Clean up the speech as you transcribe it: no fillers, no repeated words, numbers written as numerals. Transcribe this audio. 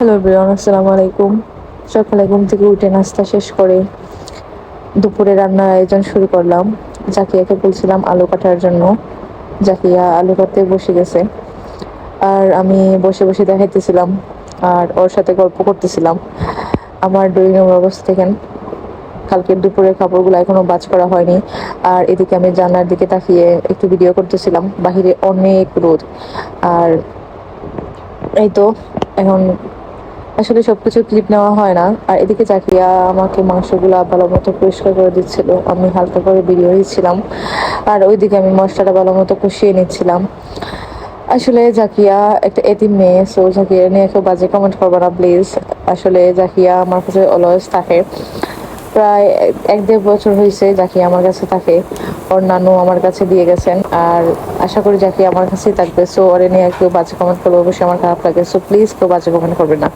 Hello everyone, আসসালামু আলাইকুম। সকালে ঘুম থেকে উঠে নাস্তা শেষ করে দুপুরে রান্নার আয়োজন শুরু করলাম। জাকিয়াকে বলছিলাম আলু কাটার জন্য। জাকিয়া আলু কাটতে বসে গেছে, আর আমি বসে বসে দেখাইতেছিলাম আর ওর সাথে গল্প করতেছিলাম। আমার ডুইং এর অবস্থা দেখেন, কালকে দুপুরের খাবারগুলো এখনো বাজ করা হয়নি। আর এদিকে আমি জানলার দিকে তাকিয়ে একটু ভিডিও করতেছিলাম। বাহিরে অনেক রোদ, আর এই তো এখন আসলে সবকিছু ক্লিপ নেওয়া হয় না। আর এদিকে জাকিয়া আমাকে মাংসগুলো ভালো মতো পরিষ্কার করে দিচ্ছিল, আমি হালকা করে ভিডিও দিচ্ছিলাম। আর ওইদিকে আমি মশলাটা ভালো মতো কষিয়ে নিচ্ছিলাম। আসলে জাকিয়া একটা এতিম মেয়ে, সো জাকিয়া নিয়ে কেউ বাজে কমেন্ট করবে না প্লিজ। আসলে জাকিয়া আমার কাছে অলওয়েজ থাকে। প্রায় 1-1.5 বছর হয়েছে জাকিয়া আমার কাছে থাকে। ওর নানু আমার কাছে দিয়ে গেছেন, আর আশা করি জাকিয়া আমার কাছেই থাকবে। সো ওরে নিয়ে কেউ বাজে কমেন্ট করলে অবশ্যই আমার খারাপ লাগে। সো প্লিজ কেউ বাজে কমেন্ট করবে না।